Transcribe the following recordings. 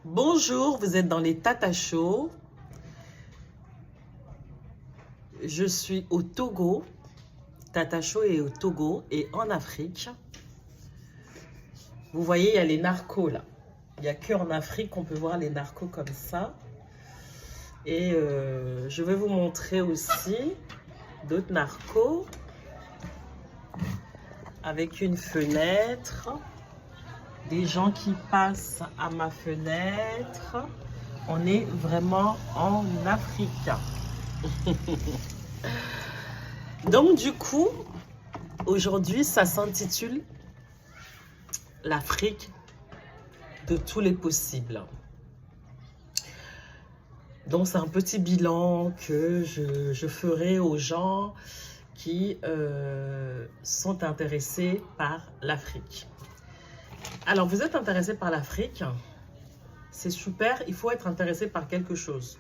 Bonjour, vous êtes dans les Tata Show. Je suis au Togo. Tata Show est au Togo et en Afrique. Vous voyez, il y a les narcos là. Il n'y a qu'en Afrique qu'on peut voir les narcos comme ça. Et je vais vous montrer aussi d'autres narcos avec une fenêtre. Des gens qui passent à ma fenêtre. On est vraiment en Afrique. Donc du coup, aujourd'hui, ça s'intitule l'Afrique de tous les possibles. Donc c'est un petit bilan que je ferai aux gens qui sont intéressés par l'Afrique. Alors, vous êtes intéressé par l'Afrique, c'est super, il faut être intéressé par quelque chose.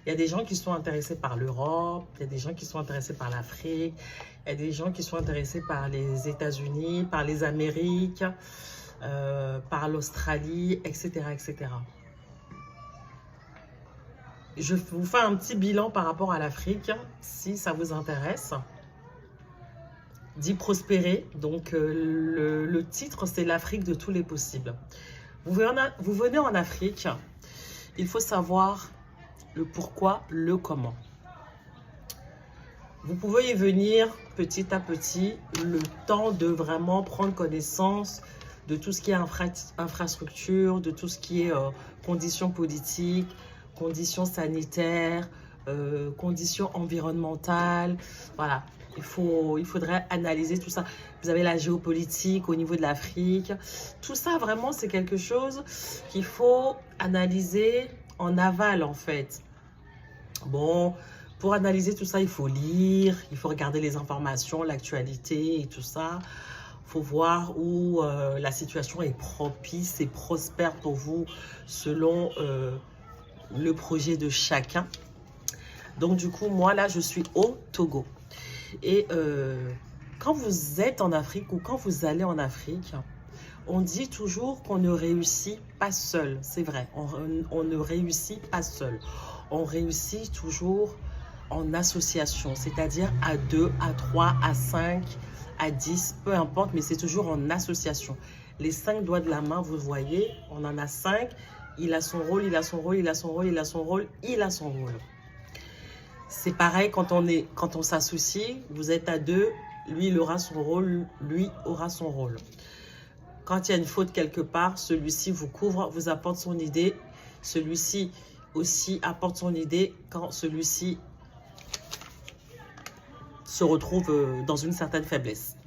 Il y a des gens qui sont intéressés par l'Europe, il y a des gens qui sont intéressés par l'Afrique, il y a des gens qui sont intéressés par les États-Unis, par les Amériques, par l'Australie, etc., etc. Je vous fais un petit bilan par rapport à l'Afrique, si ça vous intéresse. D'y prospérer, donc le titre c'est l'Afrique de tous les possibles. Vous venez en Afrique, il faut savoir le pourquoi, le comment. Vous pouvez y venir petit à petit, le temps de vraiment prendre connaissance de tout ce qui est infrastructure, de tout ce qui est conditions politiques, conditions sanitaires, conditions environnementales, voilà. Il faudrait analyser tout ça. Vous avez la géopolitique au niveau de l'Afrique. Tout ça, vraiment, c'est quelque chose qu'il faut analyser en aval, en fait. Bon, pour analyser tout ça, il faut lire, il faut regarder les informations, l'actualité et tout ça. Il faut voir où la situation est propice et prospère pour vous selon le projet de chacun. Donc, du coup, moi, là, je suis au Togo. Et quand vous êtes en Afrique ou quand vous allez en Afrique, on dit toujours qu'on ne réussit pas seul. C'est vrai, on ne réussit pas seul. On réussit toujours en association, c'est-à-dire à 2, à 3, à 5, à 10, peu importe, mais c'est toujours en association. Les 5 doigts de la main, vous voyez, on en a 5. Il a son rôle, il a son rôle, il a son rôle, il a son rôle, il a son rôle. C'est pareil quand on s'associe, vous êtes à 2, lui il aura son rôle, lui aura son rôle. Quand il y a une faute quelque part, celui-ci vous couvre, vous apporte son idée, celui-ci aussi apporte son idée quand celui-ci se retrouve dans une certaine faiblesse.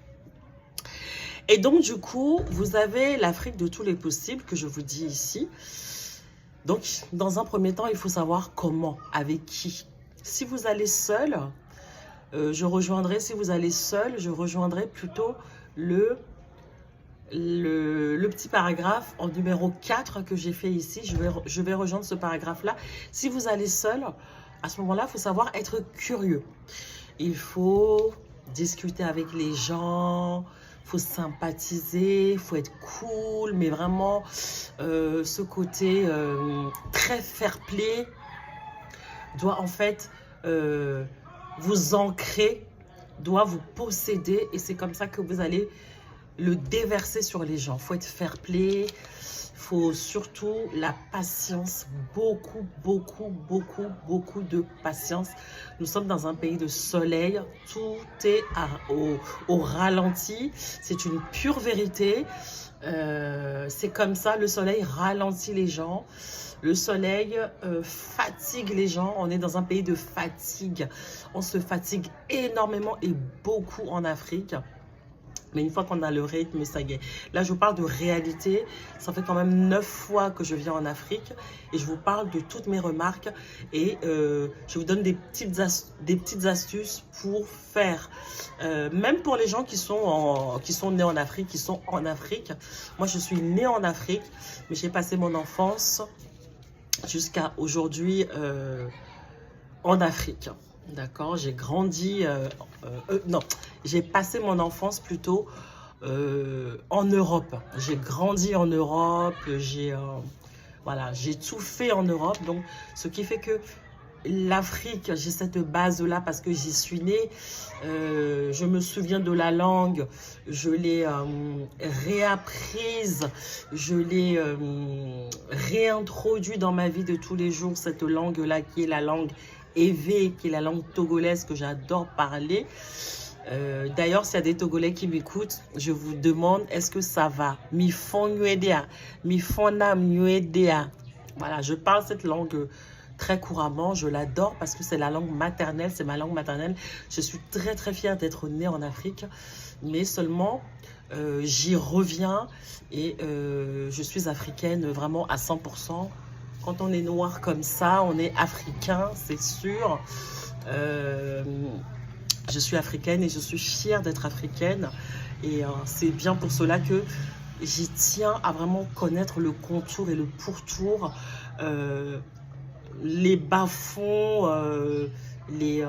Et donc du coup, vous avez l'Afrique de tous les possibles que je vous dis ici. Donc dans un premier temps, il faut savoir comment, avec qui. Si vous allez seul, je rejoindrai plutôt le petit paragraphe en numéro 4 que j'ai fait ici. Je vais rejoindre ce paragraphe-là. Si vous allez seul, à ce moment-là, il faut savoir être curieux. Il faut discuter avec les gens, il faut sympathiser, il faut être cool, mais vraiment ce côté très fair-play doit en fait vous ancrer, doit vous posséder et c'est comme ça que vous allez le déverser sur les gens. Il faut être fair-play, il faut surtout la patience, beaucoup de patience. Nous sommes dans un pays de soleil, tout est au ralenti, c'est une pure vérité. C'est comme ça, le soleil ralentit les gens. Le soleil fatigue les gens. On est dans un pays de fatigue. On se fatigue énormément et beaucoup en Afrique. Mais une fois qu'on a le rythme, ça y est. Là, je vous parle de réalité. Ça fait quand même 9 fois que je viens en Afrique. Et je vous parle de toutes mes remarques. Et je vous donne des petites astuces pour faire. Même pour les gens qui sont nés en Afrique, qui sont en Afrique. Moi, je suis née en Afrique. Mais j'ai passé mon enfance jusqu'à aujourd'hui en Afrique. D'accord, j'ai grandi, non, j'ai passé mon enfance plutôt en Europe. J'ai grandi en Europe, Voilà, j'ai tout fait en Europe. Donc, ce qui fait que l'Afrique, j'ai cette base-là parce que j'y suis née. Je me souviens de la langue. Je l'ai réapprise. Je l'ai réintroduit dans ma vie de tous les jours. Cette langue-là qui est la langue Ewe, qui est la langue togolaise que j'adore parler. D'ailleurs, s'il y a des Togolais qui m'écoutent, je vous demande, est-ce que ça va? Mi fon nuedea, mi fona nuedea. Voilà, je parle cette langue très couramment. Je l'adore parce que c'est la langue maternelle, c'est ma langue maternelle. Je suis très très fière d'être née en Afrique, mais seulement j'y reviens et je suis africaine vraiment à 100%. Quand on est noir comme ça, on est africain, c'est sûr. Je suis africaine et je suis fière d'être africaine. Et c'est bien pour cela que j'y tiens à vraiment connaître le contour et le pourtour, les bas-fonds, les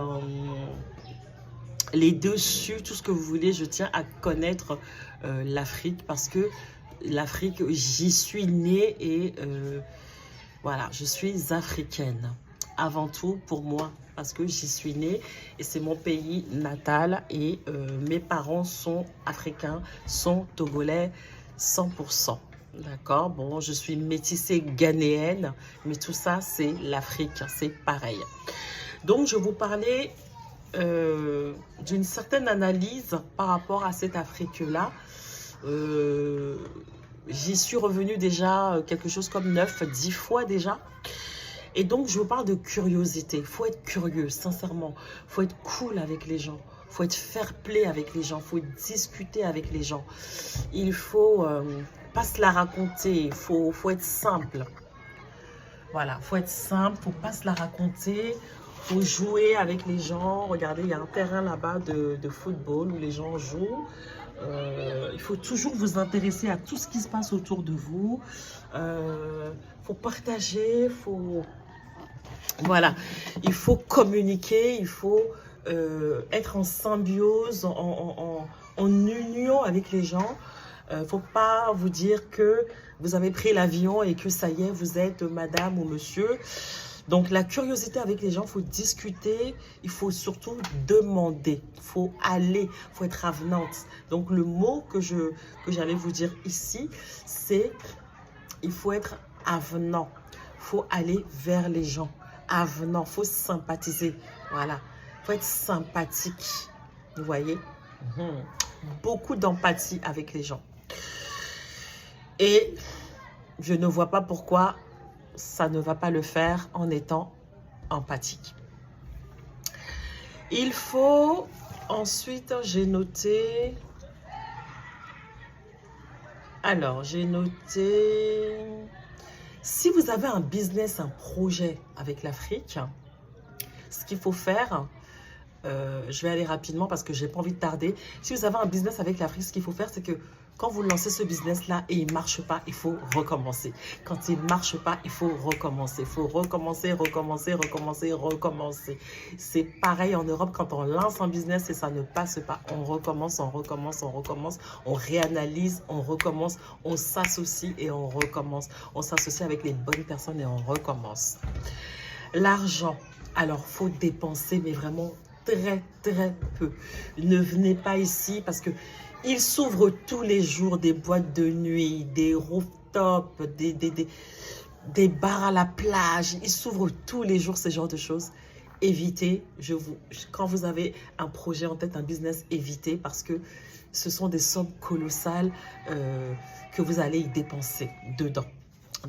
dessus, tout ce que vous voulez. Je tiens à connaître l'Afrique parce que l'Afrique, j'y suis née et voilà, je suis africaine avant tout pour moi parce que j'y suis née et c'est mon pays natal et mes parents sont africains, sont togolais 100%. D'accord, bon, je suis métissée ghanéenne, mais tout ça, c'est l'Afrique, c'est pareil. Donc, je vous parlais d'une certaine analyse par rapport à cette Afrique-là. J'y suis revenue déjà quelque chose comme 9-10 fois déjà. Et donc, je vous parle de curiosité. Il faut être curieux, sincèrement. Il faut être cool avec les gens. Il faut être fair-play avec les gens. Il faut discuter avec les gens. Il faut pas se la raconter. Il faut être simple. Voilà, il faut être simple. Il ne faut pas se la raconter. Il faut jouer avec les gens. Regardez, il y a un terrain là-bas de football où les gens jouent. Il faut toujours vous intéresser à tout ce qui se passe autour de vous. Faut partager, voilà, il faut communiquer, il faut être en symbiose, en union avec les gens. Faut pas vous dire que vous avez pris l'avion et que ça y est, vous êtes madame ou monsieur. Donc, la curiosité avec les gens, il faut discuter, il faut surtout demander, il faut aller, il faut être avenante. Donc, le mot que j'allais vous dire ici, c'est il faut être avenant, il faut aller vers les gens, avenant, il faut sympathiser, voilà, il faut être sympathique, vous voyez, beaucoup d'empathie avec les gens. Et je ne vois pas pourquoi ça ne va pas le faire en étant empathique. Il faut ensuite, j'ai noté. Alors, j'ai noté. Si vous avez un business, un projet avec l'Afrique, ce qu'il faut faire, je vais aller rapidement parce que j'ai pas envie de tarder. Si vous avez un business avec l'Afrique, ce qu'il faut faire, c'est que quand vous lancez ce business-là et il ne marche pas, il faut recommencer. Quand il ne marche pas, il faut recommencer. Il faut recommencer, recommencer, recommencer, recommencer. C'est pareil en Europe, quand on lance un business et ça ne passe pas, on recommence, on recommence, on recommence, on réanalyse, on recommence, on s'associe et on recommence. On s'associe avec les bonnes personnes et on recommence. L'argent, alors il faut dépenser, mais vraiment très, très peu. Ne venez pas ici parce que il s'ouvre tous les jours des boîtes de nuit, des rooftops, des bars à la plage. Il s'ouvre tous les jours ce genre de choses. Évitez, quand vous avez un projet en tête, un business, évitez parce que ce sont des sommes colossales que vous allez y dépenser dedans.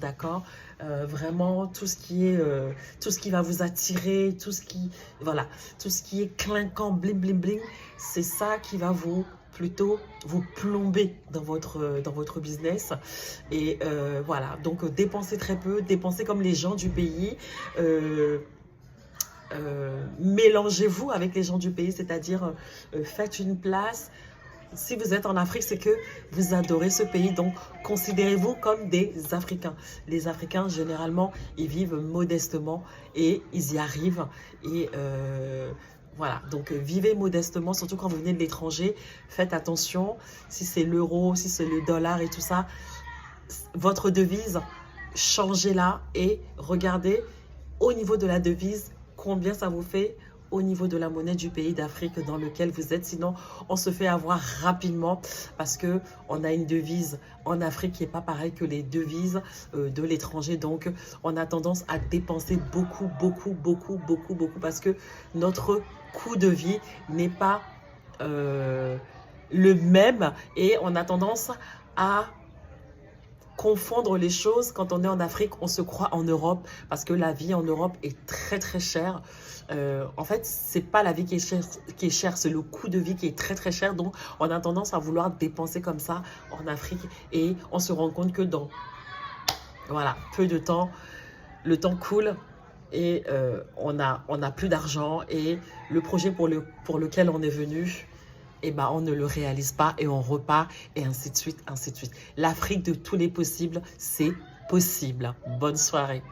D'accord, vraiment tout ce qui va vous attirer, tout ce qui est clinquant, bling bling bling, c'est ça qui va plutôt vous plomber dans votre business. Et voilà, donc dépensez très peu, dépensez comme les gens du pays. Mélangez-vous avec les gens du pays, c'est-à-dire faites une place. Si vous êtes en Afrique, c'est que vous adorez ce pays, donc considérez-vous comme des Africains. Les Africains, généralement, ils vivent modestement et ils y arrivent. Et voilà, donc vivez modestement, surtout quand vous venez de l'étranger. Faites attention, si c'est l'euro, si c'est le dollar et tout ça, votre devise, changez-la et regardez au niveau de la devise combien ça vous fait au niveau de la monnaie du pays d'Afrique dans lequel vous êtes. Sinon, on se fait avoir rapidement parce que on a une devise en Afrique qui n'est pas pareille que les devises de l'étranger. Donc, on a tendance à dépenser beaucoup parce que notre coût de vie n'est pas le même et on a tendance à confondre les choses. Quand on est en Afrique, on se croit en Europe parce que la vie en Europe est très chère. En fait, c'est pas la vie qui est chère, c'est le coût de vie qui est très cher. Donc, on a tendance à vouloir dépenser comme ça en Afrique et on se rend compte que dans peu de temps, le temps coule et on a plus d'argent et le projet pour lequel on est venu, eh ben, on ne le réalise pas et on repart et ainsi de suite, ainsi de suite. L'Afrique de tous les possibles, c'est possible. Bonne soirée.